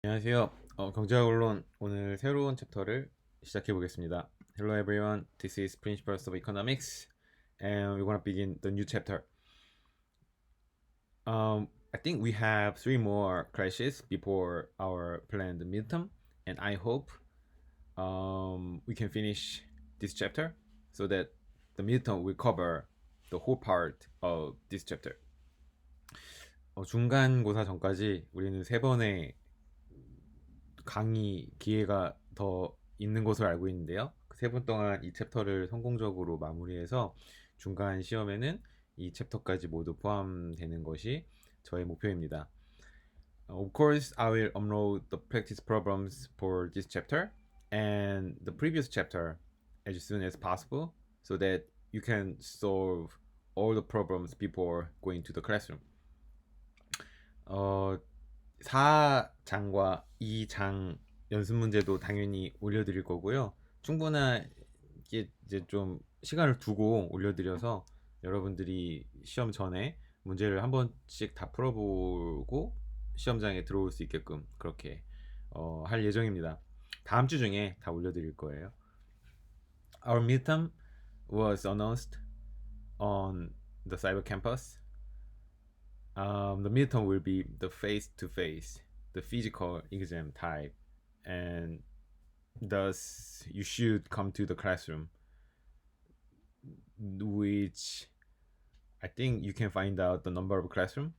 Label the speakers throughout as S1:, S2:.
S1: 안녕하세요. 경제학 언론 오늘 새로운 챕터를 시작해 보겠습니다. Hello everyone. This is Principles of Economics, and we're gonna begin the new chapter. I think we have three more classes before our planned midterm, and I hope we can finish this chapter so that the midterm will cover the whole part of this chapter. 중간고사 전까지 우리는 세 번의 강의 기회가 더 있는 것으로 알고 있는데요. 그 세 분 동안 이 챕터를 성공적으로 마무리해서 중간 시험에는 이 챕터까지 모두 포함되는 것이 저의 목표입니다. Of course, I will upload the practice problems for this chapter and the previous chapter as soon as possible so that you can solve all the problems before going to the classroom. 4장과 2장 연습 문제도 당연히 올려드릴 거고요. 충분한 이제 좀 시간을 두고 올려드려서 여러분들이 시험 전에 문제를 한 번씩 다 풀어보고 시험장에 들어올 수 있게끔 그렇게 할 예정입니다. 다음 주 중에 다 올려드릴 거예요. Our midterm was announced on the cyber campus. The midterm will be the face-to-face, the physical exam type, and thus you should come to the classroom, which I think you can find out the number of classroom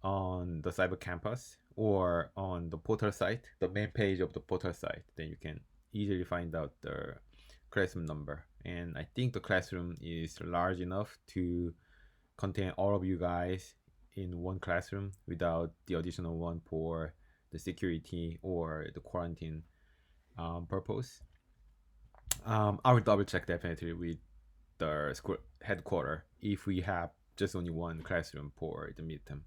S1: on the cyber campus or on the portal site, the main page of the portal site. Then you can easily find out the classroom number. And I think the classroom is large enough to contain all of you guys in one classroom without the additional one for the security or the quarantine purpose. I will double check definitely with the school headquarters if we have just only one classroom for the midterm.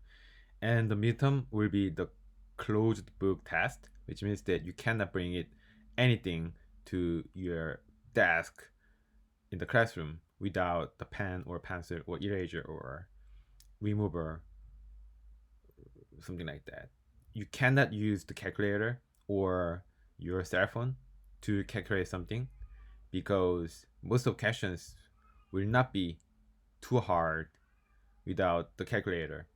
S1: And the midterm will be the closed book test, which means that you cannot bring it anything to your desk in the classroom without the pen or pencil or eraser or remover, something like that. You cannot use the calculator or your cell phone to calculate something because most of questions will not be too hard without the calculator.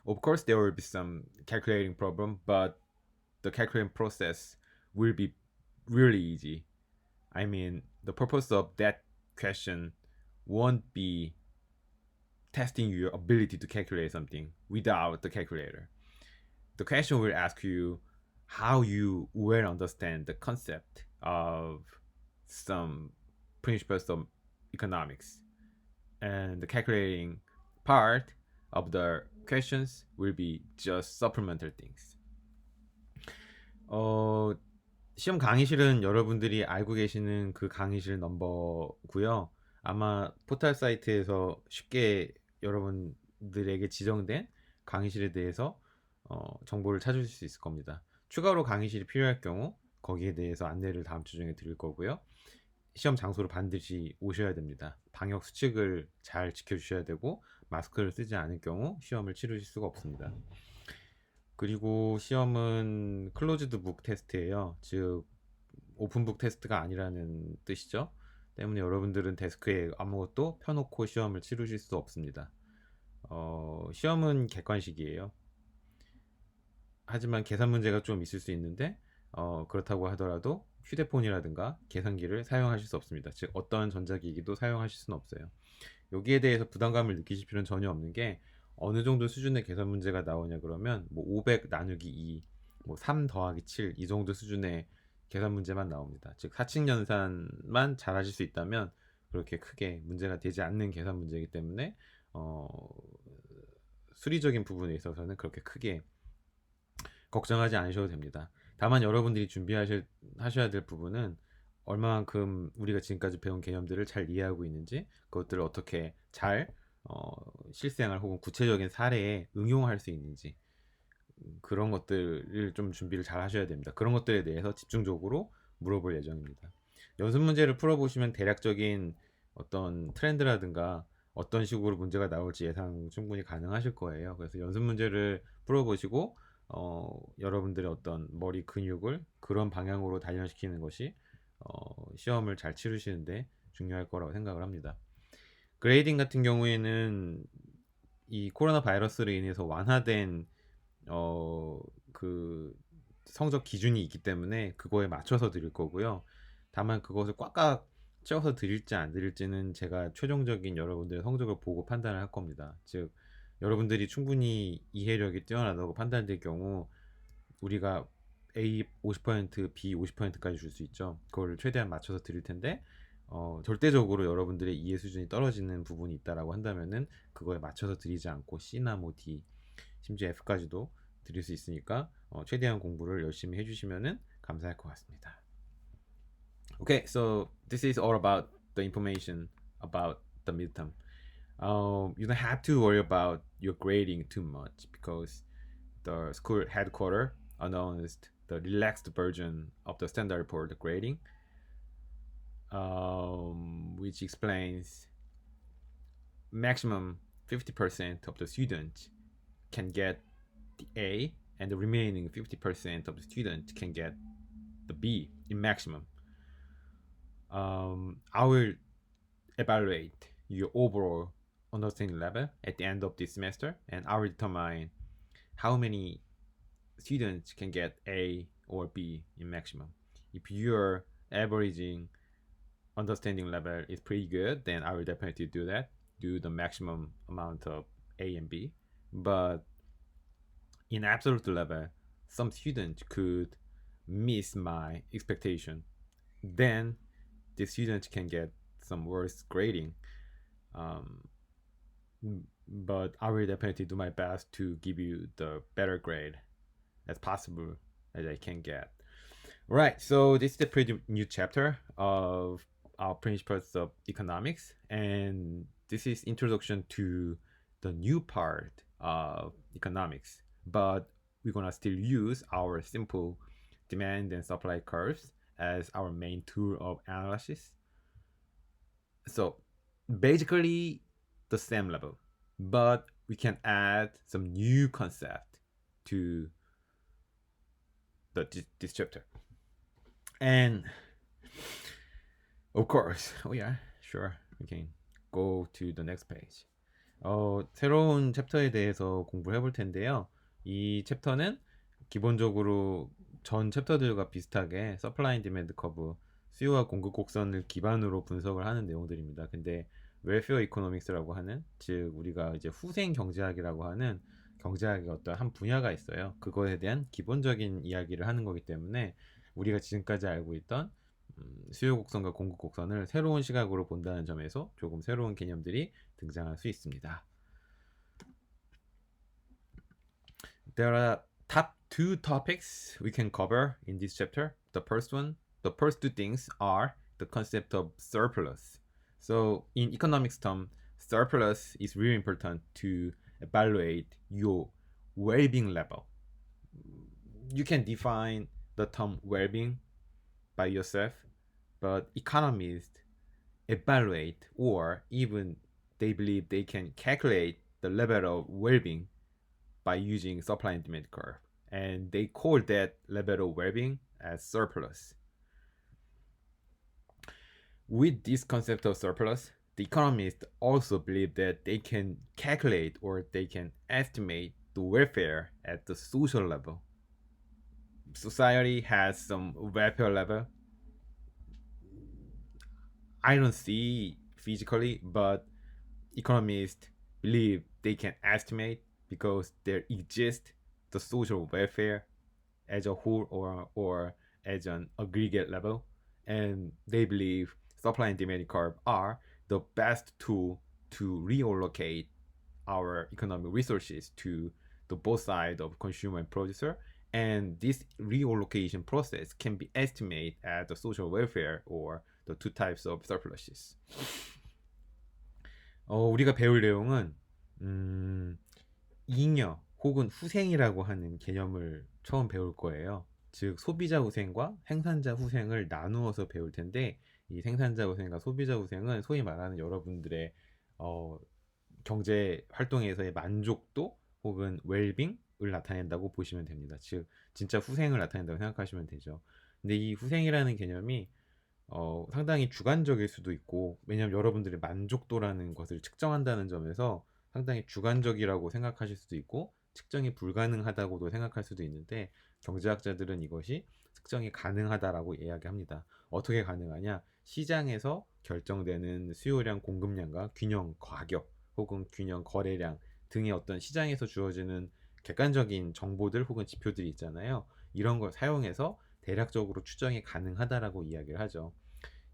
S1: Of course, there will be some calculating problem, but the calculating process will be really easy. I mean, the purpose of that question won't be testing your ability to calculate something without the calculator. The question will ask you how you well understand the concept of some principles of economics, and the calculating part of the questions will be just supplemental things. 시험 강의실은 여러분들이 알고 계시는 그 강의실 넘버고요. 아마 포털 사이트에서 쉽게 여러분들에게 지정된 강의실에 대해서 정보를 찾으실 수 있을 겁니다. 추가로 강의실이 필요할 경우 거기에 대해서 안내를 다음 주 중에 드릴 거고요. 시험 장소로 반드시 오셔야 됩니다. 방역 수칙을 잘 지켜주셔야 되고 마스크를 쓰지 않을 경우 시험을 치르실 수가 없습니다. 그리고 시험은 클로즈드 북 테스트예요. 즉 오픈북 테스트가 아니라는 뜻이죠. 때문에 여러분들은 데스크에 아무것도 펴놓고 시험을 치르실 수 없습니다. 시험은 객관식이에요. 하지만 계산 문제가 좀 있을 수 있는데 그렇다고 하더라도 휴대폰이라든가 계산기를 사용하실 수 없습니다. 즉 어떤 전자기기도 사용하실 수는 없어요. 여기에 대해서 부담감을 느끼실 필요는 전혀 없는 게 어느 정도 수준의 계산 문제가 나오냐 그러면 뭐 500 나누기 2, 뭐 3 더하기 7 이 정도 수준의 계산 문제만 나옵니다. 즉 사칙 연산만 잘 하실 수 있다면 그렇게 크게 문제가 되지 않는 계산 문제이기 때문에 수리적인 부분에 있어서는 그렇게 크게 걱정하지 않으셔도 됩니다. 다만 여러분들이 하셔야 될 부분은 얼마만큼 우리가 지금까지 배운 개념들을 잘 이해하고 있는지, 그것들을 어떻게 잘 실생활 혹은 구체적인 사례에 응용할 수 있는지, 그런 것들을 좀 준비를 잘 하셔야 됩니다. 그런 것들에 대해서 집중적으로 물어볼 예정입니다. 연습 문제를 풀어보시면 대략적인 어떤 트렌드라든가 어떤 식으로 문제가 나올지 예상 충분히 가능하실 거예요. 그래서 연습 문제를 풀어보시고 여러분들의 어떤 머리 근육을 그런 방향으로 단련시키는 것이 시험을 잘 치르시는데 중요할 거라고 생각을 합니다. 그레이딩 같은 경우에는 이 코로나 바이러스로 인해서 완화된 그 성적 기준이 있기 때문에 그거에 맞춰서 드릴 거고요. 다만 그것을 꽉꽉 채워서 드릴지 안 드릴지는 제가 최종적인 여러분들의 성적을 보고 판단을 할 겁니다. 즉 여러분들이 충분히 이해력이 뛰어나다고 판단될 경우 우리가 A 50%, B 50%까지 줄 수 있죠. 그거를 최대한 맞춰서 드릴 텐데 절대적으로 여러분들의 이해 수준이 떨어지는 부분이 있다라고 한다면은 그거에 맞춰서 드리지 않고 C나 뭐 D, 심지어 F까지도 드릴 수 있으니까 최대한 공부를 열심히 해주시면은 감사할 것 같습니다. Okay, so this is all about the information about the midterm. You don't have to worry about your grading too much because the school headquarters announced the relaxed version of the standard report grading, which explains maximum 50% of the students can get the A and the remaining 50% of the students can get the B in maximum. I will evaluate your overall understanding level at the end of this semester, and I will determine how many students can get A or B in maximum. If your averaging understanding level is pretty good, then I will definitely do that, do the maximum amount of A and B. But in absolute level, some students could miss my expectation. Then the students can get some worse grading. Um, but I will definitely do my best to give you the better grade as possible as I can get. Right, so this is a pretty new chapter of our principles of economics, and this is introduction to the new part of economics. But we're gonna still use our simple demand and supply curves as our main tool of analysis. So basically the same level, but we can add some new concept to this chapter. And of course, oh yeah, sure, we can go to the next page. 새로운 챕터에 대해서 공부를 해볼 텐데요. 이 챕터는 기본적으로 전 챕터들과 비슷하게 서플라이 앤 디맨드 커브, 수요와 공급 곡선을 기반으로 분석을 하는 내용들입니다. 근데 웰페어 이코노믹스라고 하는, 즉 우리가 이제 후생 경제학이라고 하는 경제학의 어떤 한 분야가 있어요. 그것에 대한 기본적인 이야기를 하는 거기 때문에 우리가 지금까지 알고 있던 수요 곡선과 공급 곡선을 새로운 시각으로 본다는 점에서 조금 새로운 개념들이 등장할 수 있습니다. There are top two topics we can cover in this chapter. The first two things are the concept of surplus. So in economics term, surplus is really important to evaluate your well-being level. You can define the term well-being by yourself, but economists evaluate, or even they believe they can calculate the level of well-being by using supply and demand curve, and they call that level of well-being as surplus. With this concept of surplus, the economists also believe that they can calculate or they can estimate the welfare at the social level. Society has some welfare level. I don't see physically, but economists believe they can estimate because there exists the social welfare as a whole or as an aggregate level, and they believe supply and demand curve are the best tool to reallocate our economic resources to the both sides of consumer and producer, and this reallocation process can be estimated as the social welfare or the two types of surpluses. 우리가 배울 내용은 잉여 혹은 후생이라고 하는 개념을 처음 배울 거예요. 즉 소비자 후생과 생산자 후생을 나누어서 배울 텐데, 이 생산자 후생과 소비자 후생은 소위 말하는 여러분들의 경제 활동에서의 만족도 혹은 웰빙 나타낸다고 보시면 됩니다. 즉 진짜 후생을 나타낸다고 생각하시면 되죠. 근데 이 후생이라는 개념이 상당히 주관적일 수도 있고, 왜냐하면 여러분들의 만족도라는 것을 측정한다는 점에서 상당히 주관적이라고 생각하실 수도 있고 측정이 불가능하다고도 생각할 수도 있는데, 경제학자들은 이것이 측정이 가능하다라고 이야기합니다. 어떻게 가능하냐? 시장에서 결정되는 수요량, 공급량과 균형 가격 혹은 균형 거래량 등의 어떤 시장에서 주어지는 객관적인 정보들 혹은 지표들이 있잖아요. 이런 걸 사용해서 대략적으로 추정이 가능하다라고 이야기를 하죠.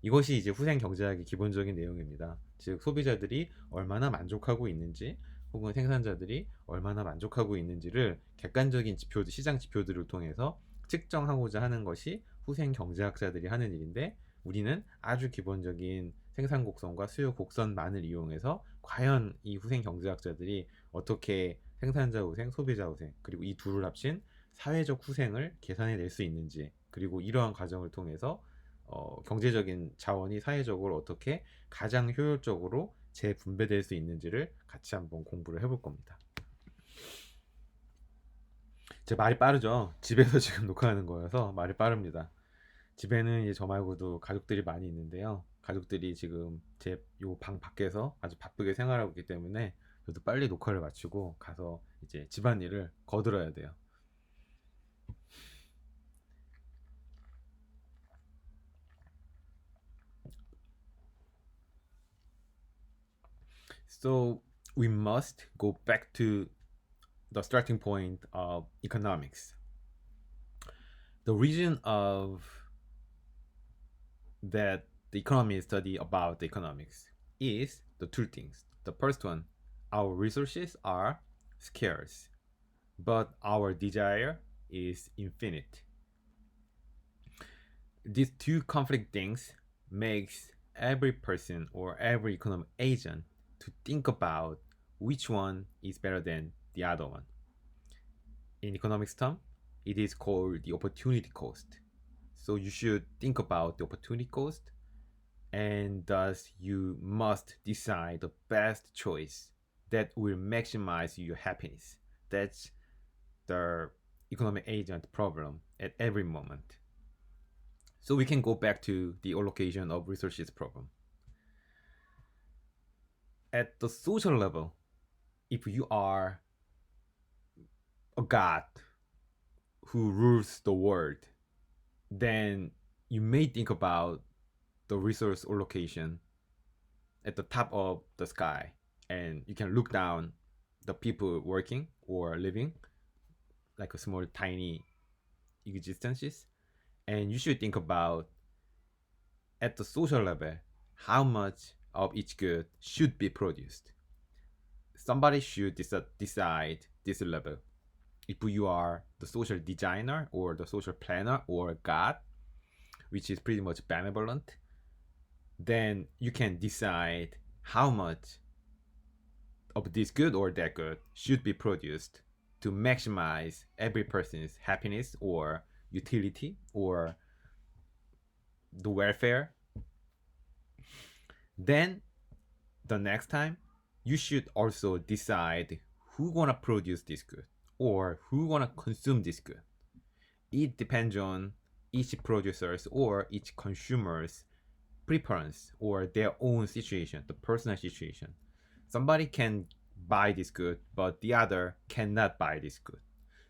S1: 이것이 이제 후생 경제학의 기본적인 내용입니다. 즉 소비자들이 얼마나 만족하고 있는지 혹은 생산자들이 얼마나 만족하고 있는지를 객관적인 지표들, 시장 지표들을 통해서 측정하고자 하는 것이 후생 경제학자들이 하는 일인데, 우리는 아주 기본적인 생산 곡선과 수요 곡선만을 이용해서 과연 이 후생 경제학자들이 어떻게 생산자 후생, 소비자 후생, 그리고 이 둘을 합친 사회적 후생을 계산해낼 수 있는지, 그리고 이러한 과정을 통해서 경제적인 자원이 사회적으로 어떻게 가장 효율적으로 재분배될 수 있는지를 같이 한번 공부를 해볼 겁니다. 제 말이 빠르죠? 집에서 지금 녹화하는 거여서 말이 빠릅니다. 집에는 이제 저 말고도 가족들이 많이 있는데요. 가족들이 지금 제 요 방 밖에서 아주 바쁘게 생활하고 있기 때문에 저도 빨리 녹화를 마치고 가서 이제 집안일을 거들어야 돼요. So we must go back to the starting point of economics. The reason of that the economy study about the economics is the two things. The first one, our resources are scarce, but our desire is infinite. These two conflict things makes every person or every economic agent to think about which one is better than the other one. In economics term, it is called the opportunity cost. So you should think about the opportunity cost, and thus you must decide the best choice that will maximize your happiness. That's the economic agent problem at every moment. So we can go back to the allocation of resources problem. At the social level, if you are a god who rules the world, then you may think about the resource allocation at the top of the sky, and you can look down the people working or living like a small tiny existences, and you should think about at the social level how much of each good should be produced. Somebody should decide this level. If you are the social designer or the social planner or god, which is pretty much benevolent, then you can decide how much of this good or that good should be produced to maximize every person's happiness or utility or the welfare. Then the next time you should also decide who gonna produce this good or who gonna consume this good. It depends on each producer's or each consumer's preference or their own situation, the personal situation. Somebody can buy this good, but the other cannot buy this good.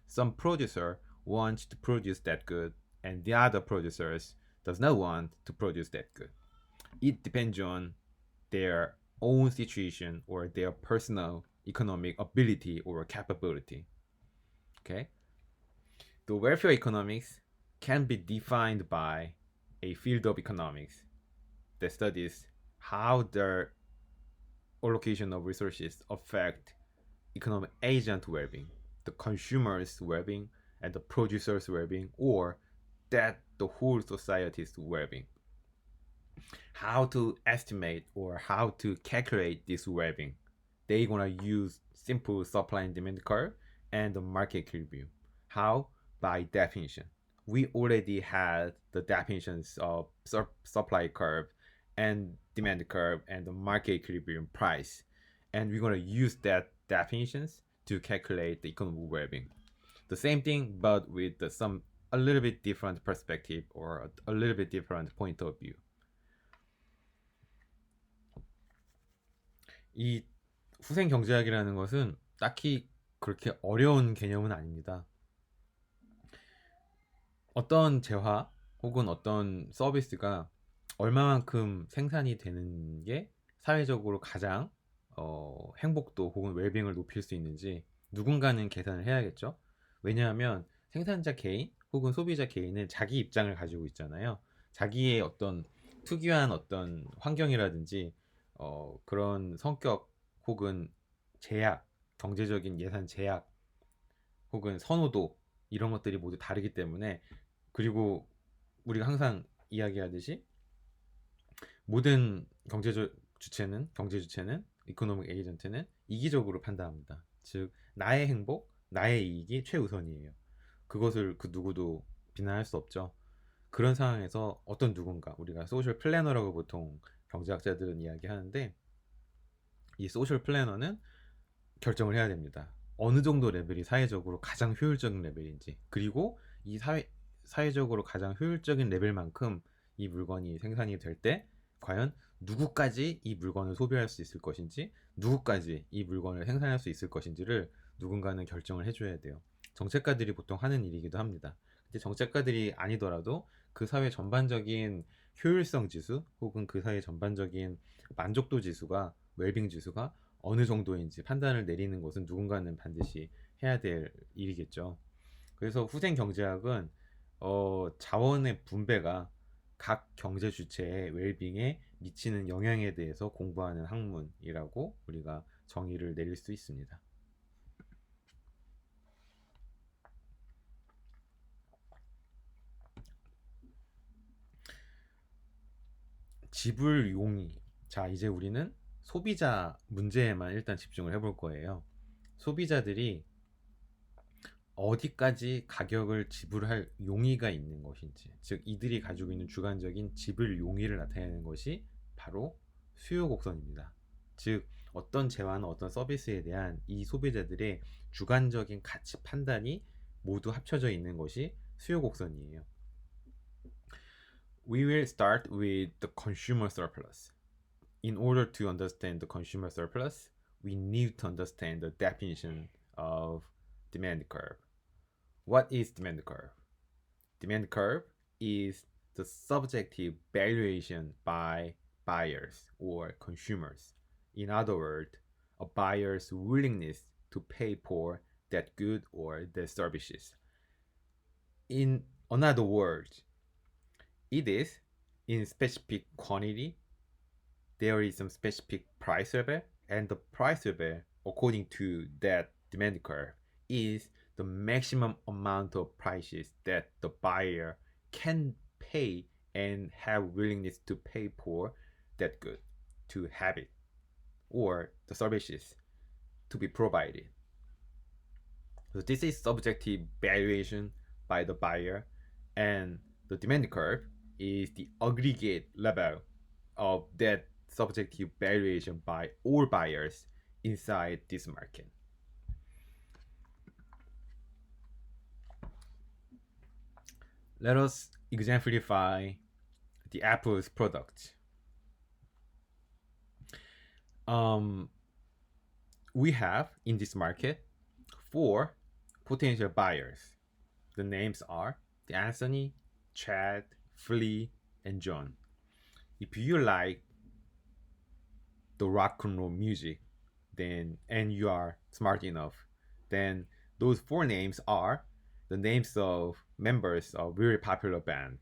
S1: Some producer wants to produce that good, and the other producers does not want to produce that good. It depends on their own situation or their personal economic ability or capability. Okay? The welfare economics can be defined by a field of economics that studies how the allocation of resources affect economic agent well-being, the consumer's well-being, and the producer's well-being, or that the whole society's well-being. How to estimate or how to calculate this well-being? They're gonna use simple supply and demand curve and the market equilibrium. How? By definition. We already had the definitions of supply curve and demand curve and the market equilibrium price, and we're gonna use that definitions to calculate the economic well-being. the same thing but with some a little bit different perspective or a little bit different point of view. 이 후생 경제학이라는 것은 딱히 그렇게 어려운 개념은 아닙니다. 어떤 재화 혹은 어떤 서비스가 얼마만큼 생산이 되는 게 사회적으로 가장 행복도 혹은 웰빙을 높일 수 있는지 누군가는 계산을 해야겠죠. 왜냐하면 생산자 개인 혹은 소비자 개인은 자기 입장을 가지고 있잖아요. 자기의 어떤 특유한 어떤 환경이라든지 그런 성격 혹은 제약, 경제적인 예산 제약 혹은 선호도 이런 것들이 모두 다르기 때문에, 그리고 우리가 항상 이야기하듯이 모든 경제 주체는 이코노믹 에이전트는 이기적으로 판단합니다. 즉 나의 행복, 나의 이익이 최우선이에요. 그것을 그 누구도 비난할 수 없죠. 그런 상황에서 어떤 누군가, 우리가 소셜 플래너라고 보통 경제학자들은 이야기하는데, 이 소셜 플래너는 결정을 해야 됩니다. 어느 정도 레벨이 사회적으로 가장 효율적인 레벨인지, 그리고 이 사회적으로 가장 효율적인 레벨만큼 이 물건이 생산이 될 때 과연 누구까지 이 물건을 소비할 수 있을 것인지, 누구까지 이 물건을 생산할 수 있을 것인지를 누군가는 결정을 해줘야 돼요. 정책가들이 보통 하는 일이기도 합니다. 근데 정책가들이 아니더라도 그 사회 전반적인 효율성 지수 혹은 그 사회 전반적인 만족도 지수가, 웰빙 지수가 어느 정도인지 판단을 내리는 것은 누군가는 반드시 해야 될 일이겠죠. 그래서 후생 경제학은 자원의 분배가 각 경제 주체의 웰빙에 미치는 영향에 대해서 공부하는 학문이라고 우리가 정의를 내릴 수 있습니다. 지불 용의. 자, 이제 우리는 소비자 문제에만 일단 집중을 해볼 거예요. 소비자들이 어디까지 가격을 지불할 용의가 있는 것인지, 즉 이들이 가지고 있는 주관적인 지불 용의를 나타내는 것이 바로 수요 곡선입니다. 즉 어떤 재화나 어떤 서비스에 대한 이 소비자들의 주관적인 가치 판단이 모두 합쳐져 있는 것이 수요 곡선이에요. We will start with the consumer surplus. In order to understand the consumer surplus, we need to understand the definition of demand curve. What is demand curve? Demand curve is the subjective valuation by buyers or consumers. In other words, a buyer's willingness to pay for that good or the services. In another words, it is in specific quantity, there is some specific price level, and the price level according to that demand curve is the maximum amount of prices that the buyer can pay and have willingness to pay for that good, to have it, or the services to be provided. So this is subjective valuation by the buyer, and the demand curve is the aggregate level of that subjective valuation by all buyers inside this market. Let us exemplify the Apple's product. We have in this market 4 potential buyers. The names are Anthony, Chad, Flea, and John. If you like the rock and roll music, then and you are smart enough, then those 4 names are the names of members of very popular band.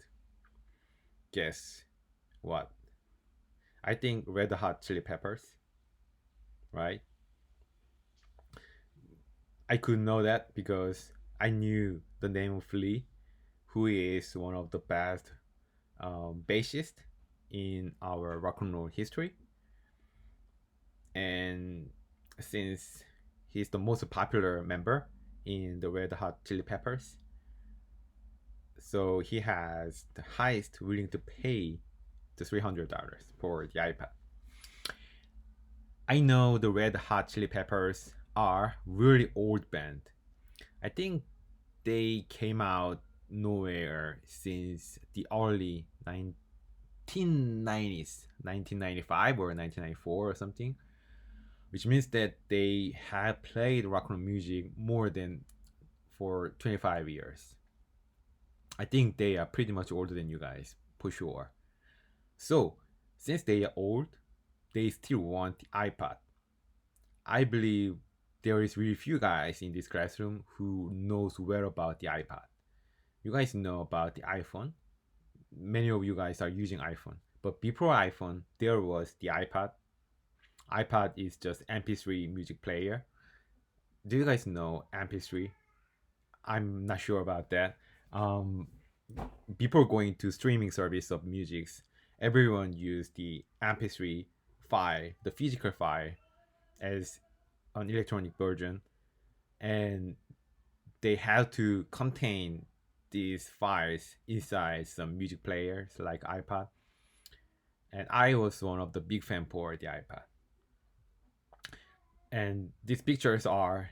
S1: Guess what? I think Red Hot Chili Peppers, right? I could know that because I knew the name of Flea, who is one of the best bassists in our rock and roll history. And since he's the most popular member in the Red Hot Chili Peppers, so he has the highest willing to pay the $300 for the iPad. I know the Red Hot Chili Peppers are really old band. I think they came out nowhere since the early 1990s, 1995 or 1994 or something, which means that they have played rock and roll music more than for 25 years. I think they are pretty much older than you guys, for sure. So, since they are old, they still want the iPod. I believe there is really few guys in this classroom who knows well about the iPod. You guys know about the iPhone. Many of you guys are using iPhone. But before iPhone, there was the iPod. iPod is just MP3 music player. Do you guys know MP3? I'm not sure about that. Um, Before going to streaming service of musics, everyone used the MP3 file, the physical file, as an electronic version, and they have to contain these files inside some music players like iPod. And I was one of the big fan for the iPod. And these pictures are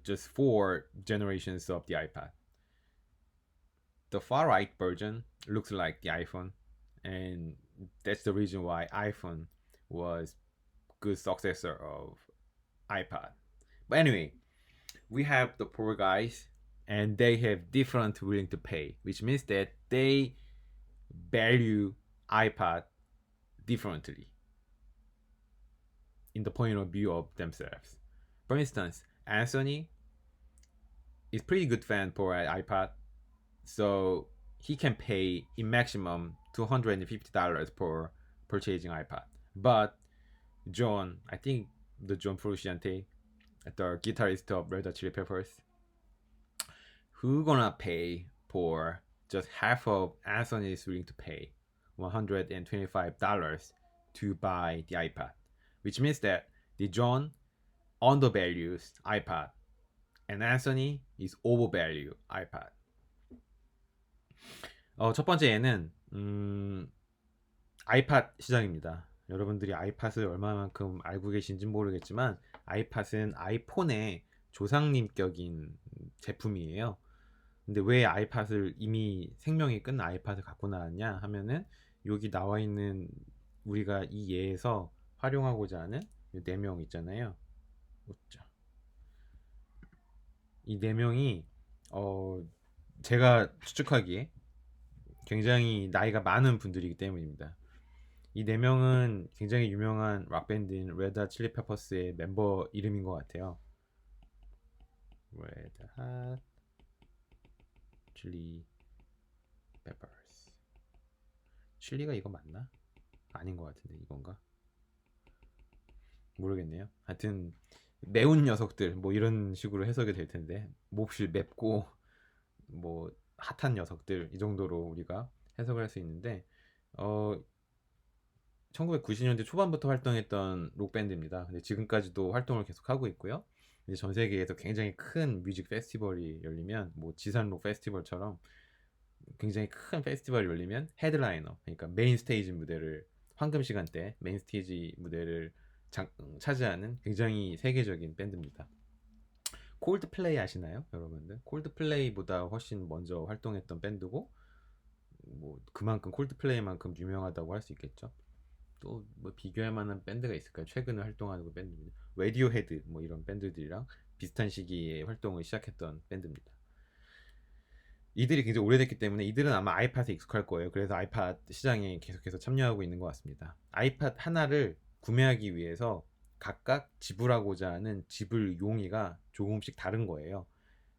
S1: just 4 generations of the iPod. The far right version looks like the iPhone, and that's the reason why iPhone was good successor of iPod. But anyway, we have the poor guys, and they have different willing to pay, which means that they value iPod differently in the point of view of themselves. For instance, Anthony is pretty good fan for an iPod, so he can pay in maximum $250 for purchasing iPod. But John, I think the John Frusciante, the guitarist of Red Hot Chili Peppers, who gonna pay for just half of Anthony is willing to pay, $125 to buy the iPod, which means that the John undervalues iPod and Anthony is overvalue iPod. 첫 번째 예는 아이팟 시장입니다. 여러분들이 아이팟을 얼마만큼 알고 계신지 모르겠지만 아이팟은 아이폰의 조상님격인 제품이에요. 근데 왜 아이팟을 이미 생명이 끝난 아이팟을 갖고 나왔냐 하면은 여기 나와 있는 우리가 이 예에서 활용하고자 하는 4명 있잖아요. 이 4명이 제가 추측하기에 굉장히 나이가 많은 분들이기 때문입니다. 이 4명은 굉장히 유명한 락밴드인 레드 핫 칠리 페퍼스의 멤버 이름인 것 같아요. 레드 핫 칠리 페퍼스. 칠리가 이거 맞나? 아닌 것 같은데 이건가? 모르겠네요. 하여튼 매운 녀석들 뭐 이런 식으로 해석이 될 텐데 몹시 맵고 뭐 핫한 녀석들 이 정도로 우리가 해석을 할 수 있는데 1990년대 초반부터 활동했던 록밴드입니다. 근데 지금까지도 활동을 계속하고 있고요. 이제 전 세계에서 굉장히 큰 뮤직 페스티벌이 열리면 뭐 지산 록 페스티벌처럼 굉장히 큰 페스티벌이 열리면 헤드라이너, 그러니까 메인 스테이지 무대를 황금 시간대 메인 스테이지 무대를 차지하는 굉장히 세계적인 밴드입니다. 콜드플레이 아시나요, 여러분들? 콜드플레이보다 훨씬 먼저 활동했던 밴드고 뭐 그만큼 콜드플레이만큼 유명하다고 할 수 있겠죠. 또 뭐 비교할 만한 밴드가 있을까요? 최근에 활동하는 밴드입니다. 레디오헤드 뭐 이런 밴드들이랑 비슷한 시기에 활동을 시작했던 밴드입니다. 이들이 굉장히 오래됐기 때문에 이들은 아마 아이팟에 익숙할 거예요. 그래서 아이팟 시장에 계속해서 참여하고 있는 것 같습니다. 아이팟 하나를 구매하기 위해서 각각 지불하고자 하는 지불 용의가 조금씩 다른 거예요.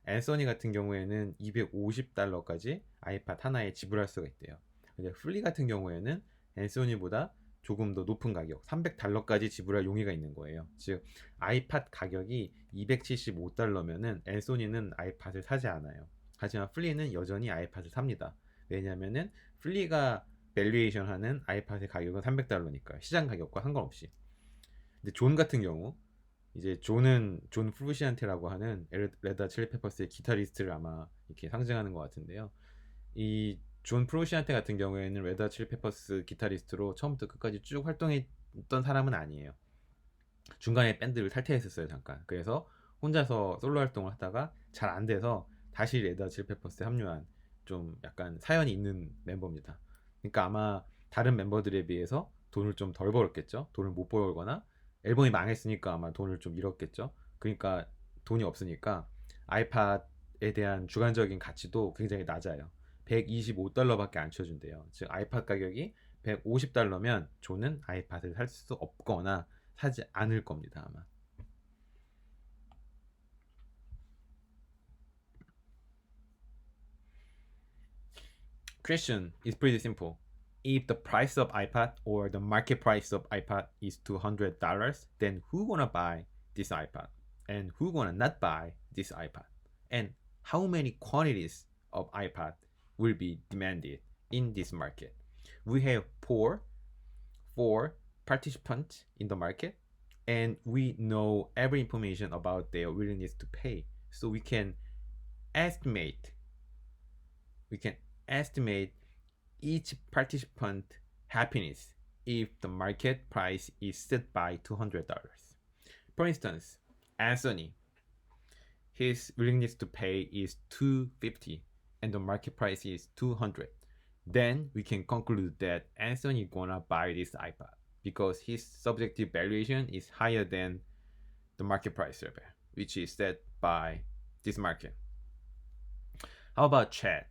S1: 앤서니 같은 경우에는 $250까지 아이팟 하나에 지불할 수가 있대요. 근데 플리 같은 경우에는 앤서니보다 조금 더 높은 가격 $300까지 지불할 용의가 있는 거예요. 즉 아이팟 가격이 $275면은 앤소니는 아이팟을 사지 않아요. 하지만 플리는 여전히 아이팟을 삽니다. 왜냐하면은 플리가 밸류에이션 하는 아이팟의 가격은 $300니까 시장 가격과 상관없이. 근데 존 같은 경우 이제 존은 존 프루시안테라고 하는 레드 핫 칠리 페퍼스의 기타리스트를 아마 이렇게 상징하는 것 같은데요. 이 존 프루시안테 같은 경우에는 레드 핫 칠리 페퍼스 기타리스트로 처음부터 끝까지 쭉 활동했던 사람은 아니에요. 중간에 밴드를 탈퇴했었어요, 잠깐. 그래서 혼자서 솔로 활동을 하다가 잘 안 돼서 다시 레드 칠페퍼스에 합류한 좀 약간 사연이 있는 멤버입니다. 그러니까 아마 다른 멤버들에 비해서 돈을 좀 덜 벌었겠죠. 돈을 못 벌거나 앨범이 망했으니까 아마 돈을 좀 잃었겠죠. 그러니까 돈이 없으니까 아이팟에 대한 주관적인 가치도 굉장히 낮아요. 125달러밖에 안 쳐준대요. 즉 아이팟 가격이 150달러면 존은 아이팟을 살 수 없거나 사지 않을 겁니다, 아마. Question is pretty simple. If the price of iPad or the market price of iPad is $200, then who gonna buy this iPad? And who gonna not buy this iPad? And how many quantities of iPad will be demanded in this market? We have four participants in the market, and we know every information about their willingness to pay. So estimate we can estimate each participant happiness if the market price is set by $200. For instance, Anthony, his willingness to pay is $250 and the market price is $200. Then we can conclude that Anthony gonna buy this iPad because his subjective valuation is higher than the market price survey, which is set by this market. How about Chad?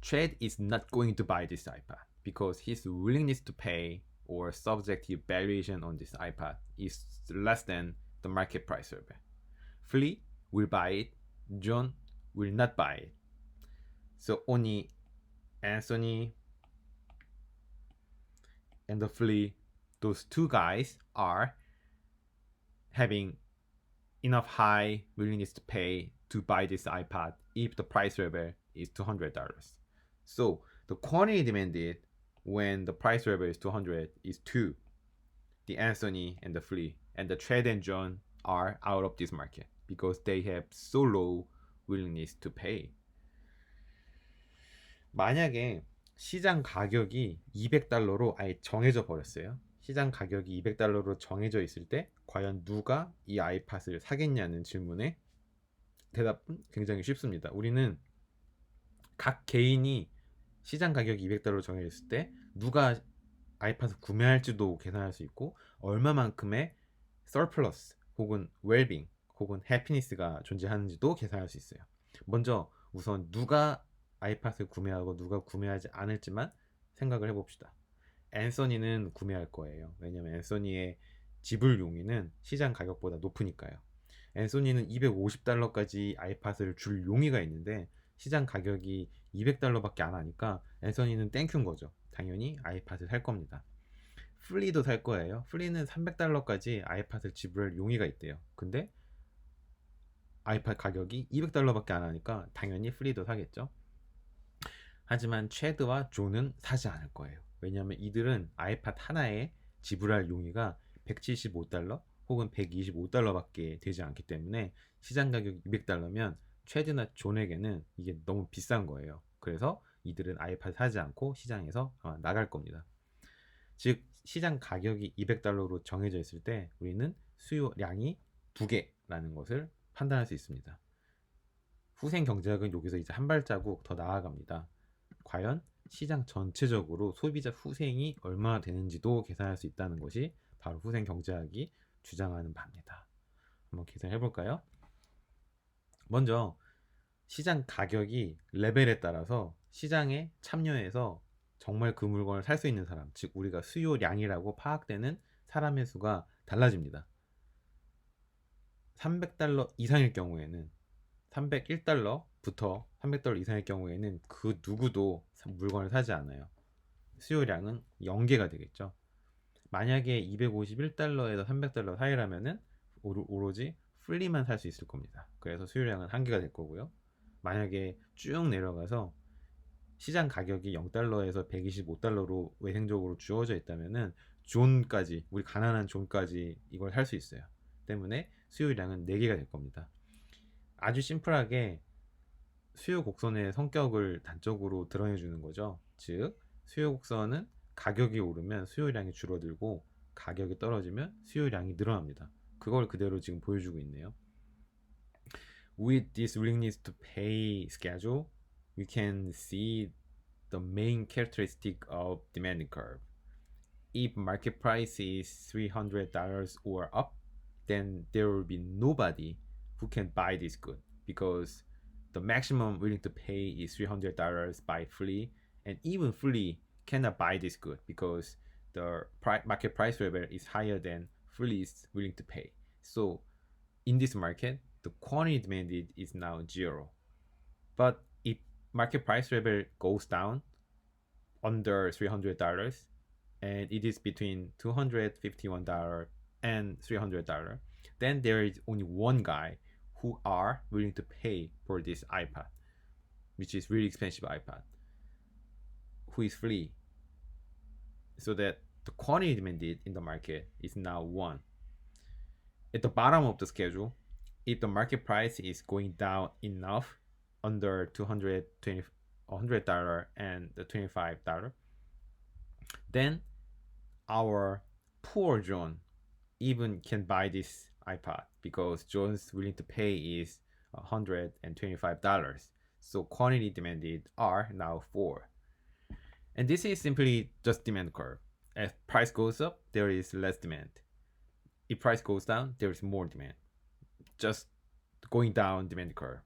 S1: Chad is not going to buy this iPad because his willingness to pay or subjective valuation on this iPad is less than the market price survey. Flea will buy it, John will not buy it. So only Anthony and the Flea, those two guys are having enough high willingness to pay to buy this iPad if the price level is $200. So the quantity demanded when the price level is 200 is 2. The Anthony and the Flea and the Chad and John are out of this market because they have so low willingness to pay. 만약에 시장 가격이 200달러로 아예 정해져 버렸어요. 시장 가격이 200달러로 정해져 있을 때 과연 누가 이 아이팟을 사겠냐는 질문에 대답은 굉장히 쉽습니다. 우리는 각 개인이 시장 가격이 200달러로 정해졌을 때 누가 아이팟을 구매할지도 계산할 수 있고 얼마만큼의 서플러스 혹은 웰빙 혹은 해피니스가 존재하는지도 계산할 수 있어요. 먼저 우선 누가 아이팟을 구매하고 누가 구매하지 않을지만 생각을 해봅시다. 앤서니는 구매할 거예요. 왜냐면 앤서니의 지불 용의는 시장 가격보다 높으니까요. 앤서니는 250달러까지 아이팟을 줄 용의가 있는데 시장 가격이 200달러밖에 안 하니까 앤서니는 땡큐인 거죠. 당연히 아이팟을 살 겁니다. 플리도 살 거예요. 플리는 300달러까지 아이팟을 지불할 용의가 있대요. 근데 아이팟 가격이 200달러밖에 안 하니까 당연히 플리도 사겠죠. 하지만 체드와 존은 사지 않을 거예요. 왜냐하면 이들은 아이팟 하나에 지불할 용의가 175달러 혹은 125달러밖에 되지 않기 때문에 시장 가격이 200달러면 체드나 존에게는 이게 너무 비싼 거예요. 그래서 이들은 아이팟 사지 않고 시장에서 아마 나갈 겁니다. 즉 시장 가격이 200달러로 정해져 있을 때 우리는 수요량이 2개라는 것을 판단할 수 있습니다. 후생 경제학은 여기서 이제 한 발자국 더 나아갑니다. 과연 시장 전체적으로 소비자 후생이 얼마나 되는지도 계산할 수 있다는 것이 바로 후생 경제학이 주장하는 바입니다. 한번 계산해 볼까요? 먼저 시장 가격이 레벨에 따라서 시장에 참여해서 정말 그 물건을 살 수 있는 사람, 즉 우리가 수요량이라고 파악되는 사람의 수가 달라집니다. 300달러 이상일 경우에는 301달러부터 300달러 이상일 경우에는 그 누구도 물건을 사지 않아요. 수요량은 0개가 되겠죠. 만약에 251달러에서 300달러 사이라면은 오로지 플리만 살 수 있을 겁니다. 그래서 수요량은 1개가 될 거고요. 만약에 쭉 내려가서 시장 가격이 0달러에서 125달러로 외생적으로 주어져 있다면은 존까지, 우리 가난한 존까지 이걸 살 수 있어요. 때문에 수요량은 4개가 될 겁니다. 아주 심플하게 수요 곡선의 성격을 단적으로 드러내 주는 거죠. 즉 수요 곡선은 가격이 오르면 수요량이 줄어들고 가격이 떨어지면 수요량이 늘어납니다. 그걸 그대로 지금 보여주고 있네요. with this willingness to pay schedule, we can see the main characteristic of demand curve. If market price is $300 or up, then there will be nobody who can buy this good because the maximum willing to pay is $300 by Flea, and even Flea cannot buy this good because the market price level is higher than Flea is willing to pay. So in this market, the quantity demanded is now zero. But if market price level goes down under $300 and it is between $251 and $300, then there is only one guy who are willing to pay for this iPad, which is really expensive iPad, who is Flea. So that the quantity demanded in the market is now one. At the bottom of the schedule, if the market price is going down enough under $100 and the $25, then our poor John even can buy this iPad because John's willing to pay is $125. So quantity demanded are now 4. And this is simply just demand curve. As price goes up, there is less demand. If price goes down, there is more demand. Just going down demand curve.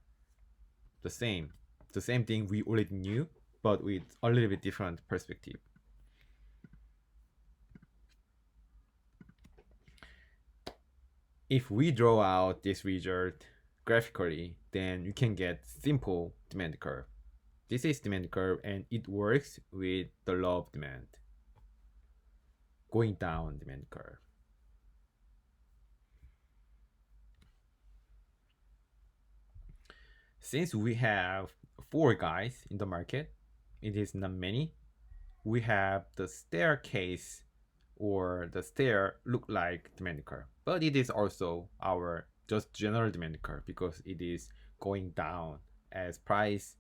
S1: The same thing we already knew, but with a little bit different perspective. If we draw out this result graphically, then you can get simple demand curve. This is demand curve and it works with the law of demand. Going down demand curve. Since we have 4 guys in the market, it is not many. We have the staircase or the stair look like demand curve, but it is also our just general demand curve because it is going down. As price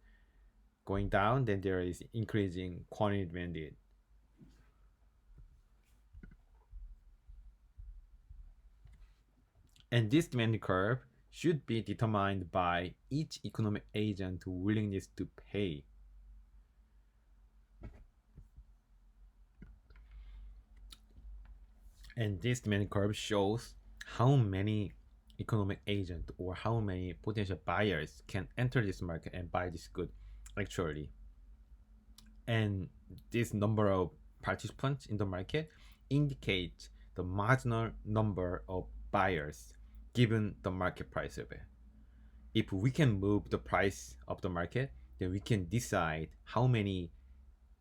S1: going down, then there is increasing quantity demanded. And this demand curve should be determined by each economic agent willingness to pay. And this demand curve shows how many economic agent or how many potential buyers can enter this market and buy this good actually. And this number of participants in the market indicates the marginal number of buyers given the market price level. If we can move the price of the market, then we can decide how many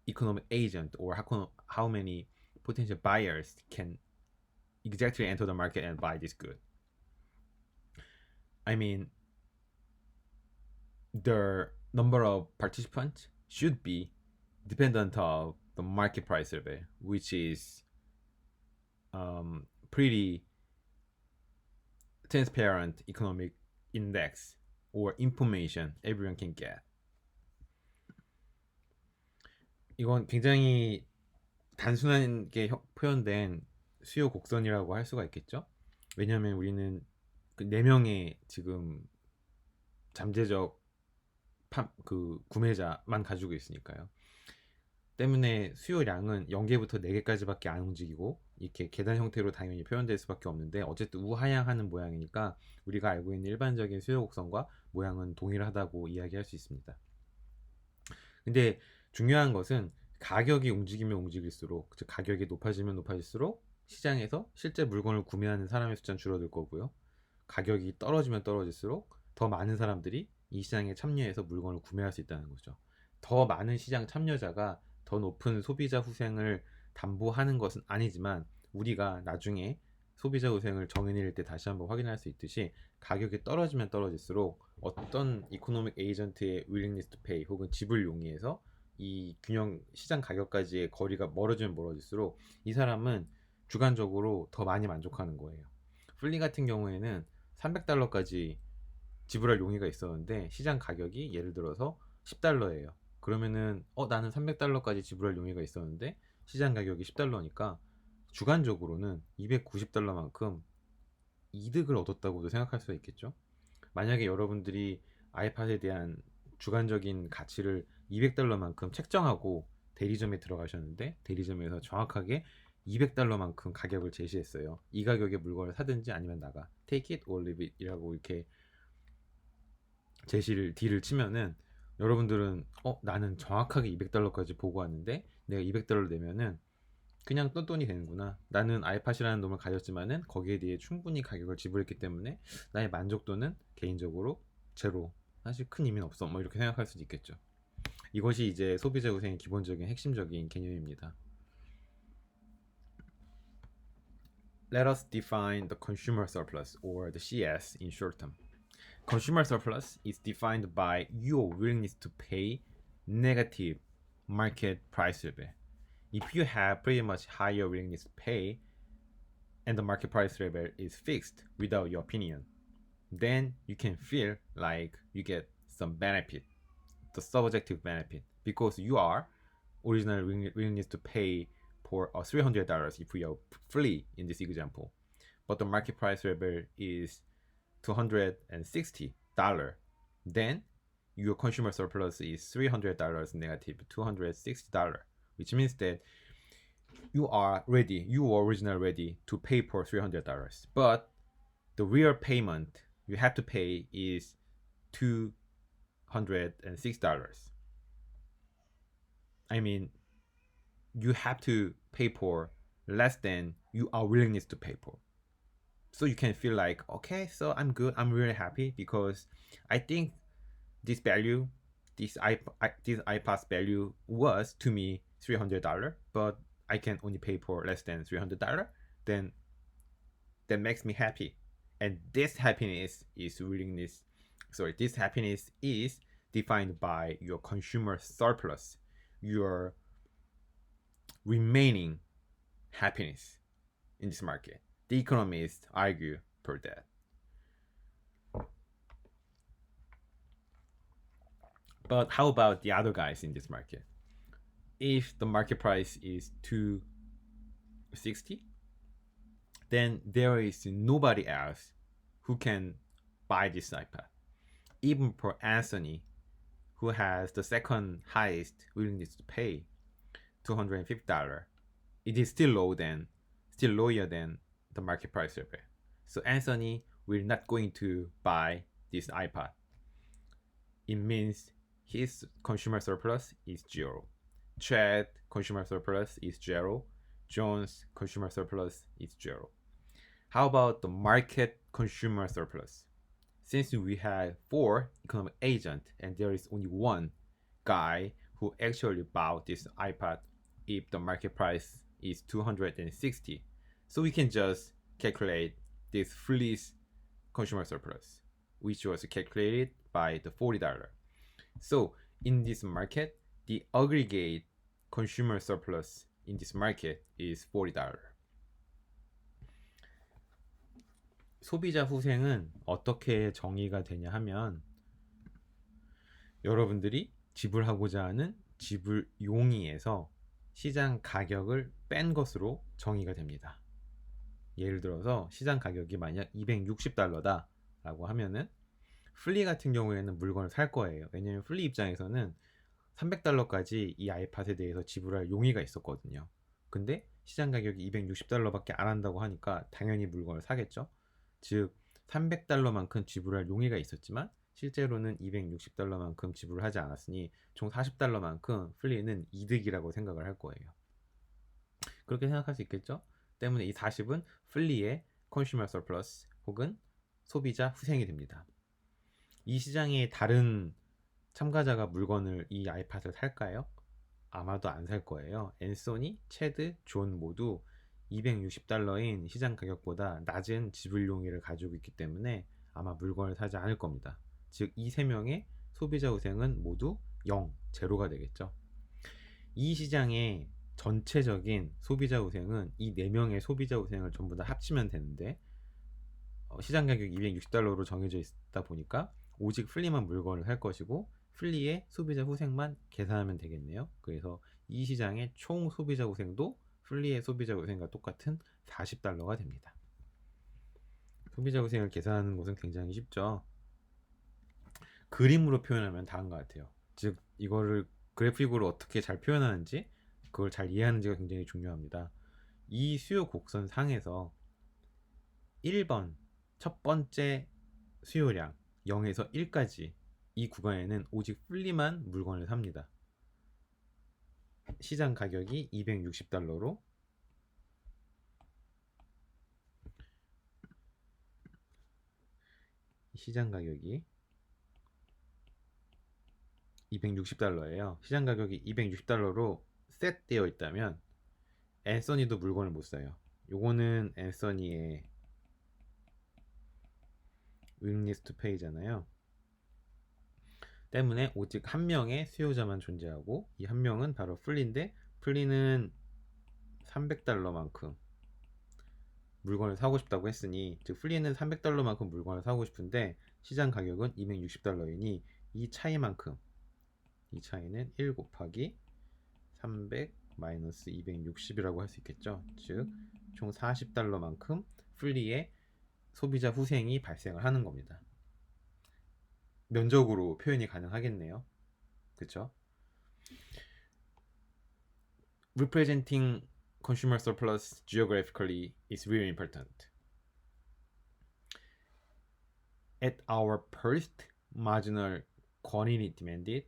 S1: economic agent or how many potential buyers can exactly enter the market and buy this good. I mean, the number of participants should be dependent of the market price level, which is pretty transparent economic index or information everyone can get. 이건 굉장히 단순하게 표현된 수요 곡선이라고 할 수가 있겠죠. 왜냐하면 우리는 그 4명의 지금 잠재적 구매자만 가지고 있으니까요. 때문에 수요량은 0개부터 4개까지밖에 안 움직이고 이렇게 계단 형태로 당연히 표현될 수밖에 없는데 어쨌든 우하향하는 모양이니까 우리가 알고 있는 일반적인 수요 곡선과 모양은 동일하다고 이야기할 수 있습니다. 근데 중요한 것은 가격이 움직이면 움직일수록, 즉 가격이 높아지면 높아질수록 시장에서 실제 물건을 구매하는 사람의 숫자는 줄어들 거고요. 가격이 떨어지면 떨어질수록 더 많은 사람들이 이 시장에 참여해서 물건을 구매할 수 있다는 거죠. 더 많은 시장 참여자가 더 높은 소비자 후생을 담보하는 것은 아니지만 우리가 나중에 소비자 후생을 정의 내릴 때 다시 한번 확인할 수 있듯이 가격이 떨어지면 떨어질수록 어떤 이코노믹 에이전트의 willingness to pay 혹은 지불 용의에서 이 균형 시장 가격까지의 거리가 멀어지면 멀어질수록 이 사람은 주관적으로 더 많이 만족하는 거예요. 플리 같은 경우에는 $300까지 지불할 용의가 있었는데 시장 가격이 예를 들어서 $10예요. 그러면은 나는 $300까지 지불할 용의가 있었는데 시장 가격이 $10니까 주관적으로는 $290만큼 이득을 얻었다고도 생각할 수가 있겠죠. 만약에 여러분들이 아이팟에 대한 주관적인 가치를 $200만큼 책정하고 대리점에 들어가셨는데 대리점에서 정확하게 $200만큼 가격을 제시했어요. 이 가격에 물건을 사든지 아니면 나가. Take it or leave it 이라고 이렇게 제시를 딜을 치면은 여러분들은 나는 정확하게 $200까지 보고 왔는데 내가 $200 내면은 그냥 똔똔이 되는구나. 나는 아이팟이라는 놈을 가졌지만은 거기에 대해 충분히 가격을 지불했기 때문에 나의 만족도는 개인적으로 제로. 사실 큰 의미는 없어. 뭐 이렇게 생각할 수도 있겠죠. 이것이 이제 소비자 우생의 기본적인 핵심적인 개념입니다. Let us define the consumer surplus or the CS in short term. Consumer surplus is defined by your willingness to pay negative market price level. If you have pretty much higher willingness to pay and the market price level is fixed without your opinion, then you can feel like you get some benefit, the subjective benefit, because you are original willingness to pay for $300 if we are free in this example, but the market price level is $260, then your consumer surplus is $300 negative $260, which means that you are originally ready to pay for $300, but the real payment you have to pay is $206. I mean, you have to pay for less than you are willingness to pay for. So you can feel like, okay, so I'm good. I'm really happy because I think this value, this iPad's value was to me $300, but I can only pay for less than $300. Then that makes me happy, and this happiness is willingness. Sorry, this happiness is defined by your consumer surplus, your remaining happiness in this market. The economists argue for that. But how about the other guys in this market? If the market price is $260, then there is nobody else who can buy this iPad. Even for Anthony, who has the second highest willingness to pay, $250, it is still lower than the market price level. So Anthony will not going to buy this iPad. It means his consumer surplus is zero. Chad consumer surplus is zero. John's consumer surplus is zero. How about the market consumer surplus? Since we have 4 economic agents and there is only one guy who actually bought this iPad if the market price is $260, so we can just calculate this fleece consumer surplus, which was calculated by the $40. So in this market, the aggregate consumer surplus in this market is $40. 소비자 후생은 어떻게 정의가 되냐 하면 여러분들이 지불하고자 하는 지불 용의에서 시장 가격을 뺀 것으로 정의가 됩니다. 예를 들어서 시장 가격이 만약 $260다 라고 하면은 플리 같은 경우에는 물건을 살 거예요. 왜냐면 플리 입장에서는 $300까지 이 아이팟에 대해서 지불할 용의가 있었거든요. 근데 시장 가격이 $260밖에 안 한다고 하니까 당연히 물건을 사겠죠. 즉 $300만큼 지불할 용의가 있었지만 실제로는 $260만큼 지불을 하지 않았으니 총 $40만큼 플리는 이득이라고 생각을 할 거예요. 그렇게 생각할 수 있겠죠? 때문에 이 40은 플리의 컨슈머 서플러스 혹은 소비자 후생이 됩니다. 이 시장에 다른 참가자가 물건을 이 아이팟을 살까요? 아마도 안 살 거예요. 앤소니, 체드, 존 모두 $260인 시장 가격보다 낮은 지불 용의를 가지고 있기 때문에 아마 물건을 사지 않을 겁니다. 즉 이 3명의 소비자 후생은 모두 0, 제로가 되겠죠. 이 시장의 전체적인 소비자 후생은 이 4명의 소비자 후생을 전부 다 합치면 되는데 시장 가격이 $260로 정해져 있다 보니까 오직 플리만 물건을 살 것이고 플리의 소비자 후생만 계산하면 되겠네요. 그래서 이 시장의 총 소비자 후생도 플리의 소비자 후생과 똑같은 $40가 됩니다. 소비자 후생을 계산하는 것은 굉장히 쉽죠. 그림으로 표현하면 다른 것 같아요. 즉 이거를 그래픽으로 어떻게 잘 표현하는지 그걸 잘 이해하는지가 굉장히 중요합니다. 이 수요 곡선 상에서 1번 첫 번째 수요량 0에서 1까지 이 구간에는 오직 플리만 물건을 삽니다. 시장 가격이 $260로 시장 가격이 $260예요. 시장 가격이 $260로 셋되어 있다면 앤서니도 물건을 못 사요. 요거는 앤서니의 willingness to pay잖아요. 때문에 오직 한 명의 수요자만 존재하고 이 한 명은 바로 플리인데 플리는 $300만큼 물건을 사고 싶다고 했으니 즉 플리는 $300만큼 물건을 사고 싶은데 시장 가격은 $260이니 이 차이만큼 이 차이는 1 곱하기 300 마이너스 260이라고 할 수 있겠죠. 즉 총 $40만큼 플리의 소비자 후생이 발생을 하는 겁니다. 면적으로 표현이 가능하겠네요. 그쵸? Representing consumer surplus geographically is really important. At our first marginal quantity demanded,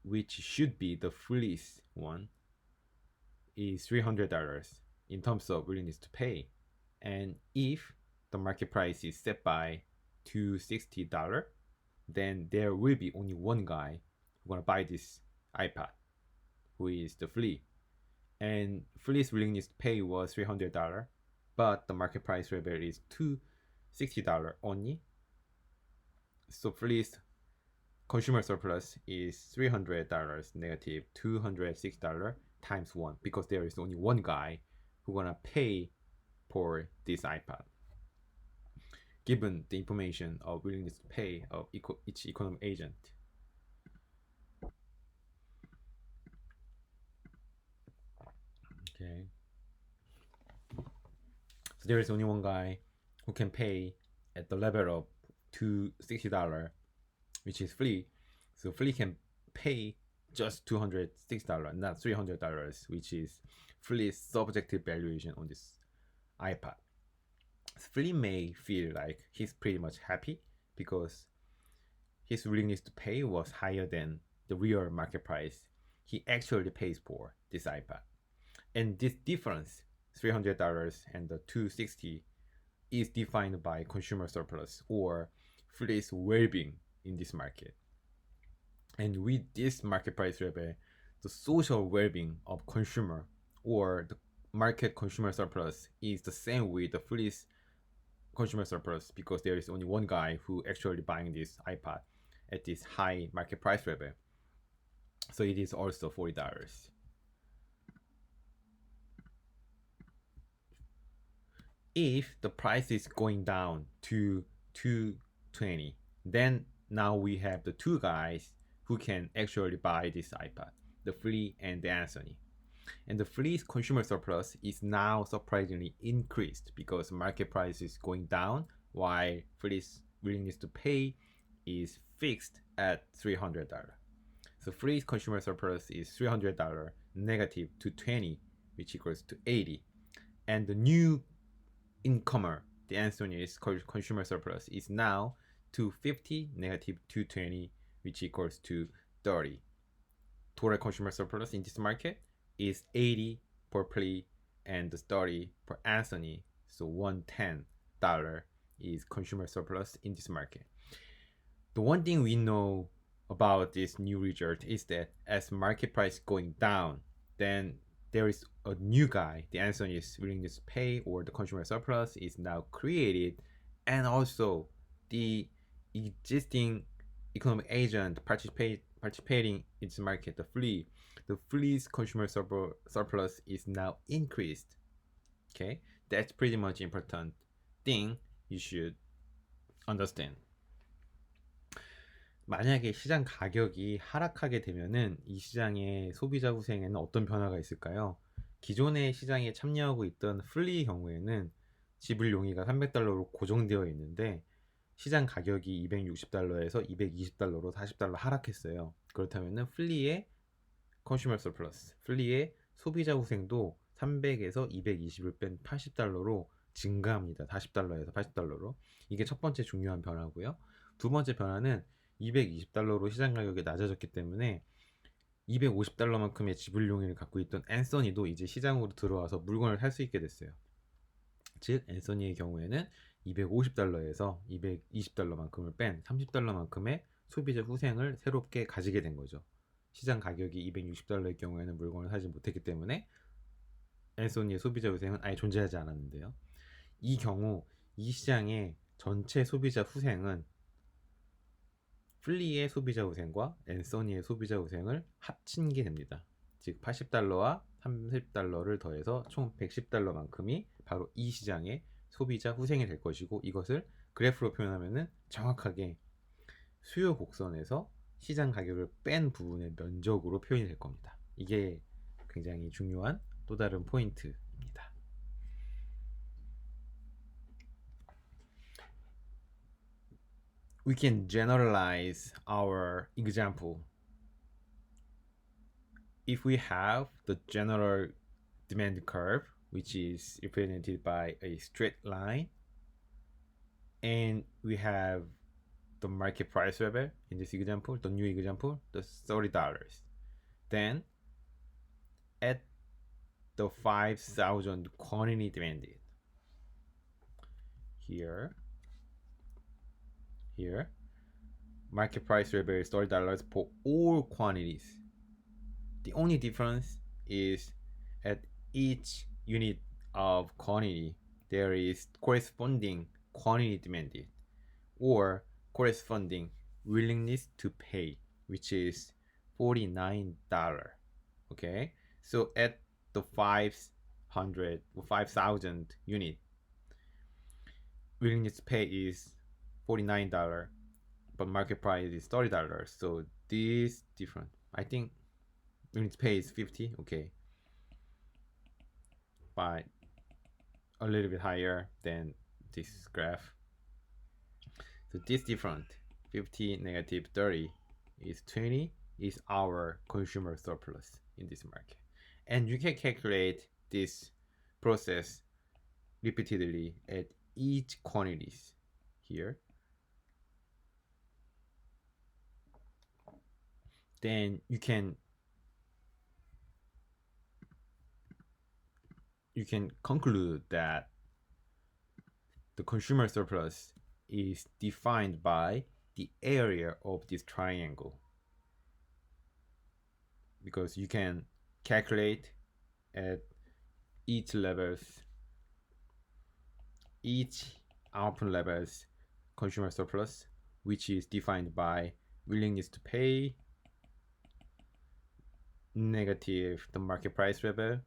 S1: which should be the fleece one, is $300 in terms of willingness to pay. And if the market price is set by $260, then there will be only one guy who's gonna buy this iPad, who is the flea. And flea's willingness to pay was $300, but the market price level is $260 only. So flea's consumer surplus is $300 negative $206 times 1 because there is only one guy who's gonna pay for this iPad. Given the information of willingness to pay of each economic agent. Okay. So there is only one guy who can pay at the level of $260, which is Flea. So Flea can pay just $206, not $300, which is Flea's subjective valuation on this iPad. Flea may feel like he's pretty much happy because his willingness to pay was higher than the real market price he actually pays for this iPad. And this difference, $300 and the $260, is defined by consumer surplus or Flea's well-being in this market. And with this market price level, the social well-being of consumer or the market consumer surplus is the same with the Flea's consumer surplus because there is only one guy who actually buying this iPad at this high market price level. So it is also $40. If the price is going down to $220, then now we have the two guys who can actually buy this iPad, the Flea and the Anthony. And the Flea's consumer surplus is now surprisingly increased because market price is going down while Flea's willingness to pay is fixed at $300. So Flea's consumer surplus is $300 negative $220, which equals to $80. And the new incomer, the Anthony's consumer surplus is now $250 negative $220, which equals to $30. Total consumer surplus in this market is $80 for Flea and $30 for Anthony. So $110 is consumer surplus in this market. The one thing we know about this new result is that as market price going down, then there is a new guy, the Anthony's willingness to pay or the consumer surplus is now created, and also the existing economic agent participating in this market, the Flea's consumer surplus is now increased. Okay, that's pretty much important thing you should understand. 만약에 시장 가격이 하락하게 되면은 이 시장의 소비자 후생에는 어떤 변화가 있을까요? 기존의 시장에 참여하고 있던 플리의 경우에는 지불 용의가 $300로 고정되어 있는데 시장 가격이 260달러에서 220달러로 40달러 하락했어요. 그렇다면은 플리의 컨슈머 서플러스, 플리의 소비자 후생도 300에서 220을 뺀 80달러로 증가합니다. 40달러에서 80달러로. 이게 첫 번째 중요한 변화고요. 두 번째 변화는 220달러로 시장 가격이 낮아졌기 때문에 250달러만큼의 지불용의를 갖고 있던 앤서니도 이제 시장으로 들어와서 물건을 살 수 있게 됐어요. 즉 앤서니의 경우에는 250달러에서 220달러만큼을 뺀 30달러만큼의 소비자 후생을 새롭게 가지게 된 거죠. 시장 가격이 260달러의 경우에는 물건을 사지 못했기 때문에 앤소니의 소비자 후생은 아예 존재하지 않았는데요. 이 경우 이 시장의 전체 소비자 후생은 플리의 소비자 후생과 앤소니의 소비자 후생을 합친 게 됩니다. 즉 80달러와 30달러를 더해서 총 110달러만큼이 바로 이 시장의 소비자 후생이 될 것이고, 이것을 그래프로 표현하면 정확하게 수요 곡선에서 시장 가격을 뺀 부분의 면적으로 표현이 될 겁니다. 이게 굉장히 중요한 또 다른 포인트입니다. We can generalize our example. If we have the general demand curve, which is represented by a straight line, and we have the market price level in this example, the new example, the $30, then at the 5,000 quantity demanded, here, market price level is $30 for all quantities. The only difference is at each unit of quantity there is corresponding quantity demanded or corresponding willingness to pay, which is $49. Okay, so at the 5,000 unit, willingness to pay is $49, but market price is $30. So this different. I think willingness to pay is 50. Okay, but a little bit higher than this graph. So this different 50 negative 30 is 20 is our consumer surplus in this market. And you can calculate this process repeatedly at each quantities here. Then you can conclude that the consumer surplus is defined by the area of this triangle, because you can calculate at each output levels consumer surplus, which is defined by willingness to pay negative the market price level.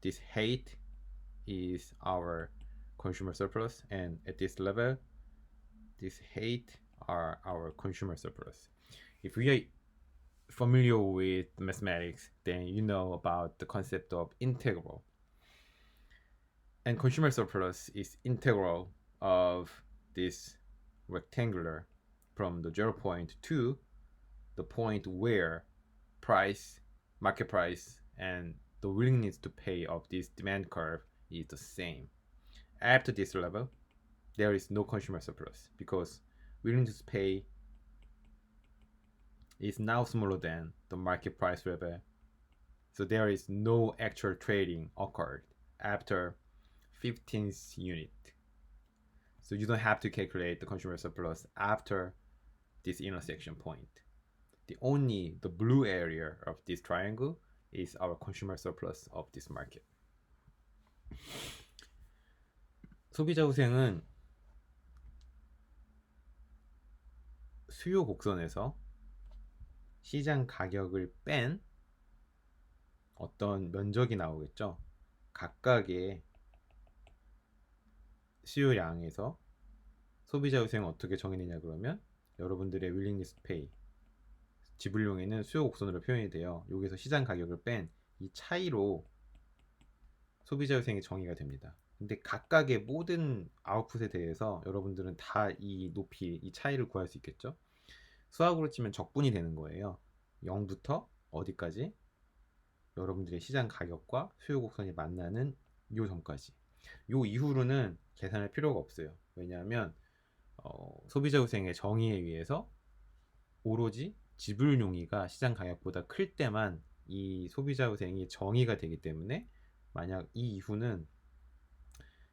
S1: This height is our consumer surplus, and at this level, this height are our consumer surplus. If we are familiar with mathematics, then you know about the concept of integral. And consumer surplus is integral of this rectangular from the 0 point to the point where market price, and the willingness to pay of this demand curve is the same. After this level, there is no consumer surplus because willingness to pay is now smaller than the market price level. So there is no actual trading occurred after 15th unit. So you don't have to calculate the consumer surplus after this intersection point. The blue area of this triangle is our consumer surplus of this market. 소비자 후생은 수요 곡선에서 시장 가격을 뺀 어떤 면적이 나오겠죠. 각각의 수요량에서 소비자 후생을 어떻게 정해내냐 그러면 여러분들의 willingness to pay, 지불용에는 수요 곡선으로 표현이 돼요. 여기서 시장 가격을 뺀 이 차이로 소비자 후생이 정의가 됩니다. 근데 각각의 모든 아웃풋에 대해서 여러분들은 다 이 높이, 이 차이를 구할 수 있겠죠? 수학으로 치면 적분이 되는 거예요. 0부터 어디까지? 여러분들의 시장 가격과 수요 곡선이 만나는 요 점까지. 요 이후로는 계산할 필요가 없어요. 왜냐하면 소비자 후생의 정의에 의해서 오로지 지불 용의가 시장 가격보다 클 때만 이 소비자 후생이 정의가 되기 때문에, 만약 이 이후는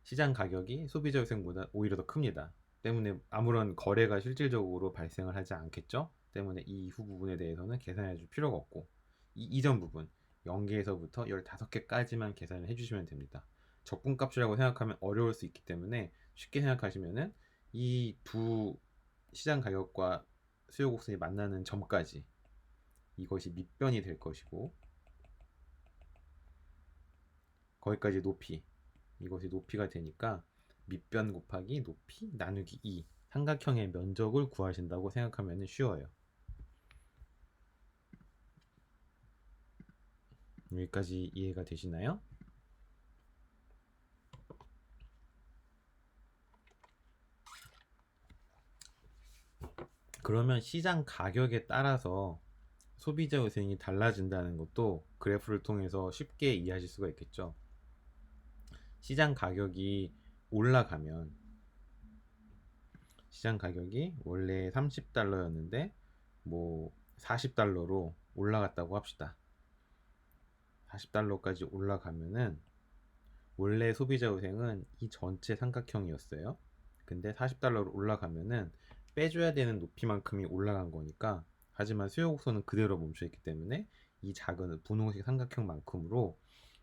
S1: 시장 가격이 소비자 후생보다 오히려 더 큽니다. 때문에 아무런 거래가 실질적으로 발생을 하지 않겠죠. 때문에 이 이후 부분에 대해서는 계산해 줄 필요가 없고, 이 이전 부분 0개에서부터 15개까지만 계산을 해주시면 됩니다. 적분값이라고 생각하면 어려울 수 있기 때문에 쉽게 생각하시면은 이 두 시장 가격과 수요 곡선이 만나는 점까지, 이것이 밑변이 될 것이고, 거기까지 높이, 이것이 높이가 되니까 밑변 곱하기 높이 나누기 2, 삼각형의 면적을 구하신다고 생각하면 쉬워요. 여기까지 이해가 되시나요? 그러면 시장 가격에 따라서 소비자 후생이 달라진다는 것도 그래프를 통해서 쉽게 이해하실 수가 있겠죠. 시장 가격이 올라가면, 시장 가격이 원래 30달러였는데 뭐 40달러로 올라갔다고 합시다. 40달러까지 올라가면은 원래 소비자 후생은 이 전체 삼각형이었어요. 근데 40달러로 올라가면은 빼줘야 되는 높이만큼이 올라간 거니까, 하지만 수요 곡선은 그대로 멈춰 있기 때문에 이 작은 분홍색 삼각형만큼으로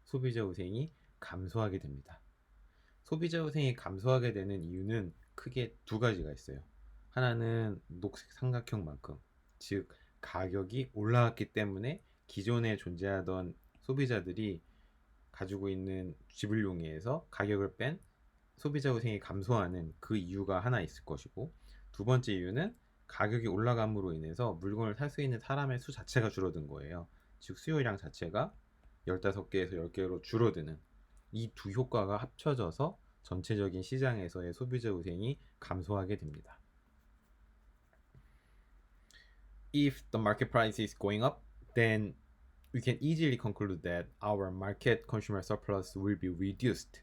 S1: 소비자 후생이 감소하게 됩니다. 소비자 후생이 감소하게 되는 이유는 크게 두 가지가 있어요. 하나는 녹색 삼각형만큼, 즉 가격이 올라갔기 때문에 기존에 존재하던 소비자들이 가지고 있는 지불용의에서 가격을 뺀 소비자 후생이 감소하는 그 이유가 하나 있을 것이고, 두 번째 이유는 가격이 올라감으로 인해서 물건을 살 수 있는 사람의 수 자체가 줄어든 거예요. 즉 수요량 자체가 15개에서 10개로 줄어드는, 이 두 효과가 합쳐져서 전체적인 시장에서의 소비자 후생이 감소하게 됩니다. If the market price is going up, then we can easily conclude that our market consumer surplus will be reduced.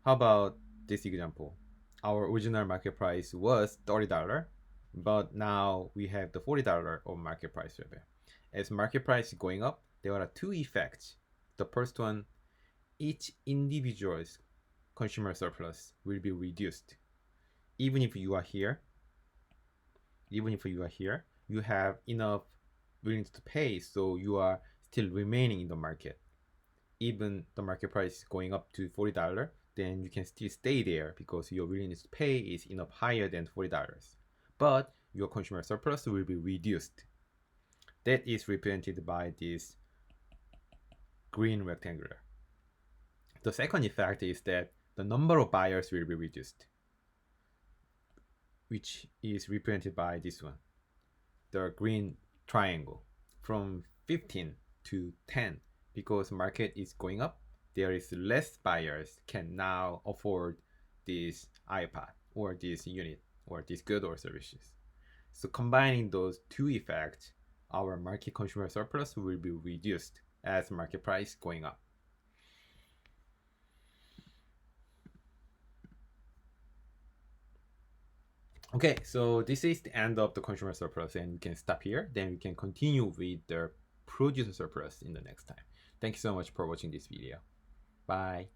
S1: How about this example? Our original market price was $30, but now we have the $40 of market price level. As market price is going up, there are two effects. The first one, each individual's consumer surplus will be reduced. Even if you are here, you have enough willingness to pay, so you are still remaining in the market. Even the market price is going up to $40, then you can still stay there because your willingness to pay is enough higher than $40. But your consumer surplus will be reduced. That is represented by this green rectangular. The second effect is that the number of buyers will be reduced, which is represented by this one, the green triangle, from 15 to 10. Because market is going up, there is less buyers can now afford this iPad or this unit or this good or services. So combining those two effects, our market consumer surplus will be reduced as market price going up. Okay, so this is the end of the consumer surplus, and we can stop here. Then we can continue with the producer surplus in the next time. Thank you so much for watching this video. Bye.